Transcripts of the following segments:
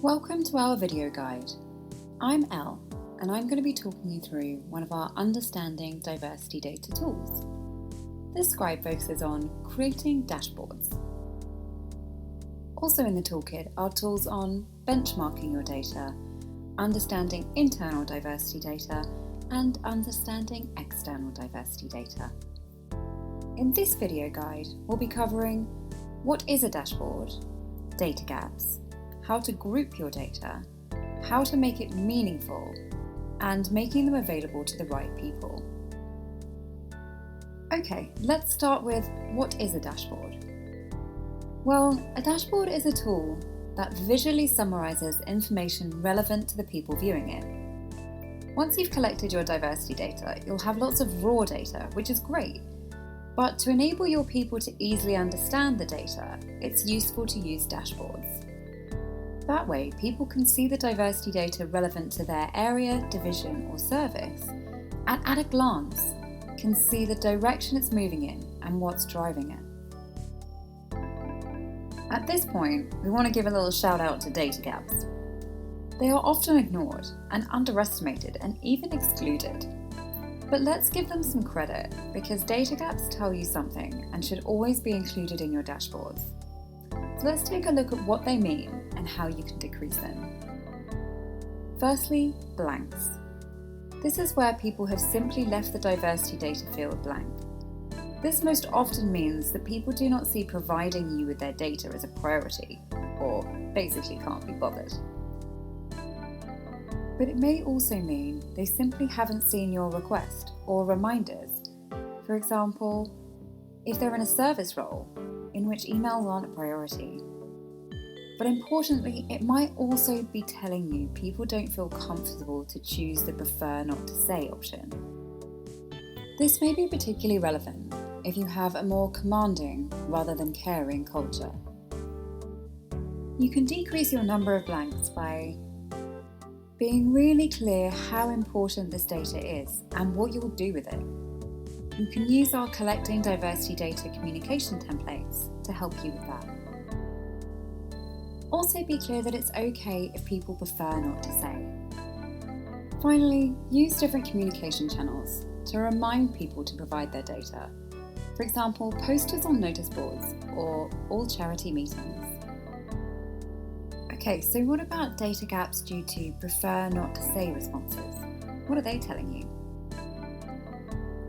Welcome to our video guide. I'm Elle, and I'm going to be talking you through one of our Understanding Diversity Data tools. This guide focuses on creating dashboards. Also in the toolkit are tools on benchmarking your data, understanding internal diversity data, and understanding external diversity data. In this video guide, we'll be covering what is a dashboard, data gaps, how to group your data, how to make it meaningful, and making them available to the right people. Okay, let's start with what is a dashboard? Well, a dashboard is a tool that visually summarizes information relevant to the people viewing it. Once you've collected your diversity data, you'll have lots of raw data, which is great. But to enable your people to easily understand the data, it's useful to use dashboards. That way, people can see the diversity data relevant to their area, division, or service, and at a glance, can see the direction it's moving in and what's driving it. At this point, we want to give a little shout out to data gaps. They are often ignored and underestimated and even excluded. But let's give them some credit, because data gaps tell you something and should always be included in your dashboards. So let's take a look at what they mean and how you can decrease them. Firstly, blanks. This is where people have simply left the diversity data field blank. This most often means that people do not see providing you with their data as a priority, or basically can't be bothered. But it may also mean they simply haven't seen your request or reminders. For example, if they're in a service role in which emails aren't a priority. But importantly, it might also be telling you people don't feel comfortable to choose the prefer not to say option. This may be particularly relevant if you have a more commanding rather than caring culture. You can decrease your number of blanks by being really clear how important this data is and what you'll do with it. You can use our Collecting Diversity Data communication templates to help you with that. Also be clear that it's okay if people prefer not to say. Finally, use different communication channels to remind people to provide their data. For example, posters on notice boards or all charity meetings. Okay, so what about data gaps due to prefer not to say responses? What are they telling you?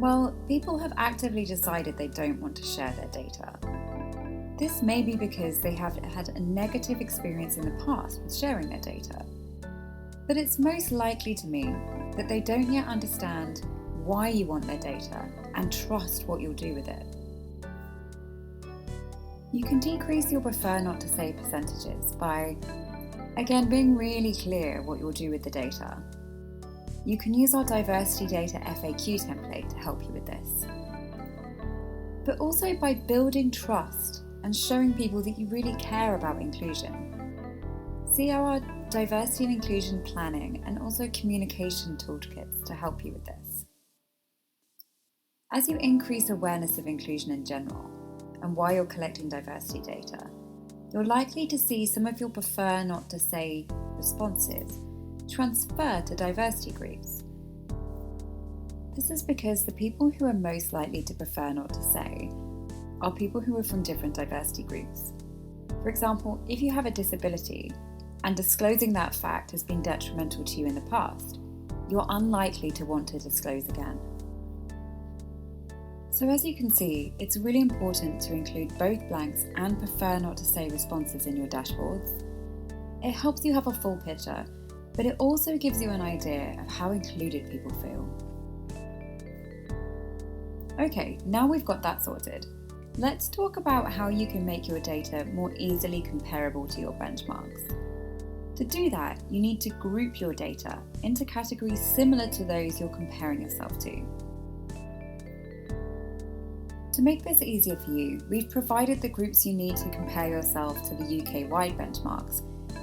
Well, people have actively decided they don't want to share their data. This may be because they have had a negative experience in the past with sharing their data. But it's most likely to mean that they don't yet understand why you want their data and trust what you'll do with it. You can decrease your prefer not to say percentages by, again, being really clear what you'll do with the data. You can use our diversity data FAQ template to help you with this. But also by building trust and showing people that you really care about inclusion. See our diversity and inclusion planning and also communication toolkits to help you with this. As you increase awareness of inclusion in general and why you're collecting diversity data, you're likely to see some of your prefer not to say responses transfer to diversity groups. This is because the people who are most likely to prefer not to say are people who are from different diversity groups. For example, if you have a disability and disclosing that fact has been detrimental to you in the past, you're unlikely to want to disclose again. So as you can see, it's really important to include both blanks and prefer not to say responses in your dashboards. It helps you have a full picture, but it also gives you an idea of how included people feel. Okay, now we've got that sorted. Let's talk about how you can make your data more easily comparable to your benchmarks. To do that, you need to group your data into categories similar to those you're comparing yourself to. To make this easier for you, we've provided the groups you need to compare yourself to the UK-wide benchmarks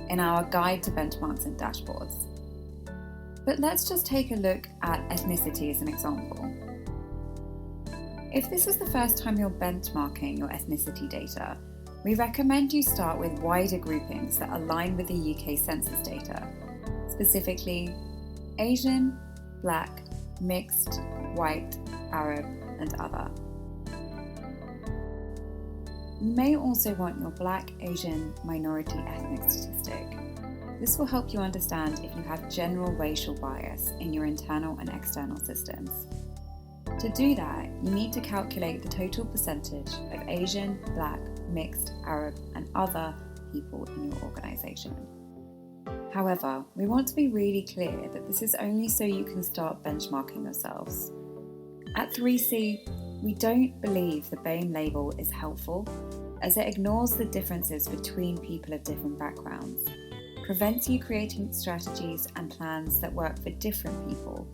in our Guide to Benchmarks and Dashboards. But let's just take a look at ethnicity as an example. If this is the first time you're benchmarking your ethnicity data, we recommend you start with wider groupings that align with the UK census data, specifically Asian, Black, Mixed, White, Arab, and Other. You may also want your Black, Asian, minority ethnic statistic. This will help you understand if you have general racial bias in your internal and external systems. To do that, you need to calculate the total percentage of Asian, Black, Mixed, Arab, and other people in your organisation. However, we want to be really clear that this is only so you can start benchmarking yourselves. At 3C, we don't believe the BAME label is helpful, as it ignores the differences between people of different backgrounds, prevents you creating strategies and plans that work for different people,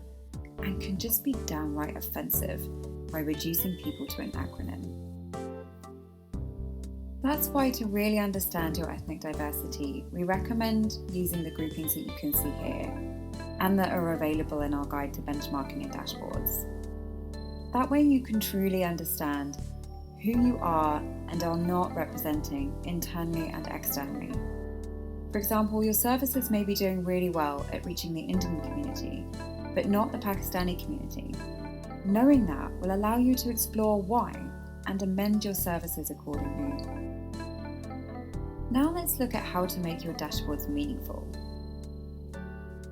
and can just be downright offensive by reducing people to an acronym. That's why, to really understand your ethnic diversity, we recommend using the groupings that you can see here and that are available in our guide to benchmarking and dashboards. That way you can truly understand who you are and are not representing internally and externally. For example, your services may be doing really well at reaching the Indian community, but not the Pakistani community. Knowing that will allow you to explore why and amend your services accordingly. Now let's look at how to make your dashboards meaningful.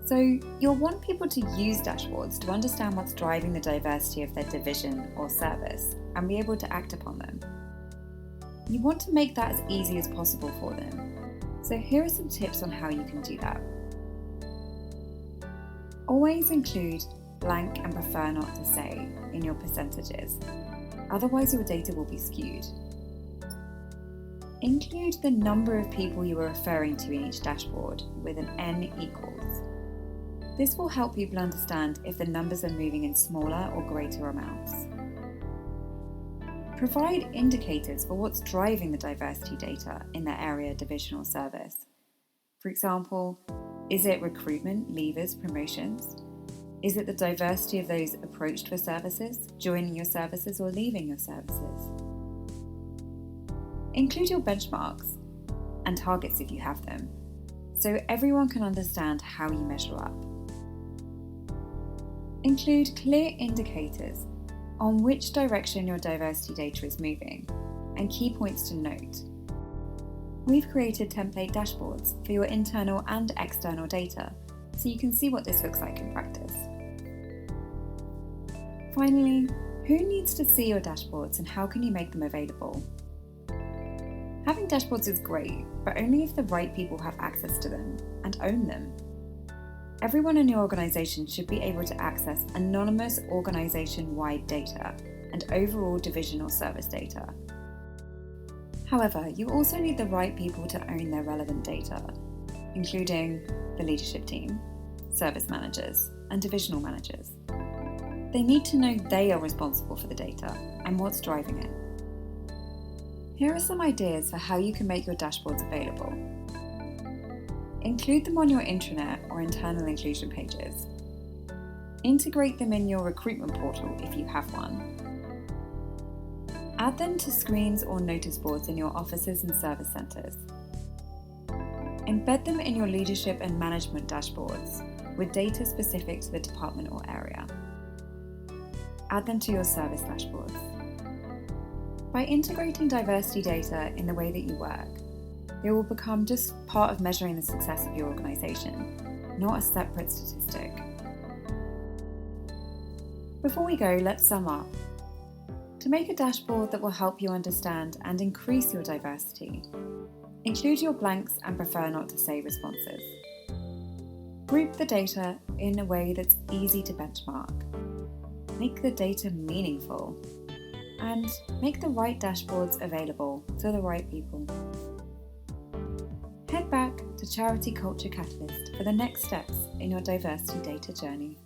So you'll want people to use dashboards to understand what's driving the diversity of their division or service and be able to act upon them. You want to make that as easy as possible for them. So here are some tips on how you can do that. Always include blank and prefer not to say in your percentages, otherwise your data will be skewed. Include the number of people you are referring to in each dashboard with an N equals. This will help people understand if the numbers are moving in smaller or greater amounts. Provide indicators for what's driving the diversity data in their area, division, or service. For example, is it recruitment, leavers, promotions? Is it the diversity of those approached for services, joining your services, or leaving your services? Include your benchmarks and targets if you have them, so everyone can understand how you measure up. Include clear indicators on which direction your diversity data is moving and key points to note. We've created template dashboards for your internal and external data, so you can see what this looks like in practice. Finally, who needs to see your dashboards and how can you make them available? Having dashboards is great, but only if the right people have access to them and own them. Everyone in your organisation should be able to access anonymous organisation-wide data and overall divisional service data. However, you also need the right people to own their relevant data, including the leadership team, service managers, and divisional managers. They need to know they are responsible for the data and what's driving it. Here are some ideas for how you can make your dashboards available. Include them on your intranet or internal inclusion pages. Integrate them in your recruitment portal if you have one. Add them to screens or notice boards in your offices and service centres. Embed them in your leadership and management dashboards with data specific to the department or area. Add them to your service dashboards. By integrating diversity data in the way that you work, it will become just part of measuring the success of your organisation, not a separate statistic. Before we go, let's sum up. To make a dashboard that will help you understand and increase your diversity, include your blanks and prefer not to say responses. Group the data in a way that's easy to benchmark. Make the data meaningful. And make the right dashboards available to the right people. Head back to Charity Culture Catalyst for the next steps in your diversity data journey.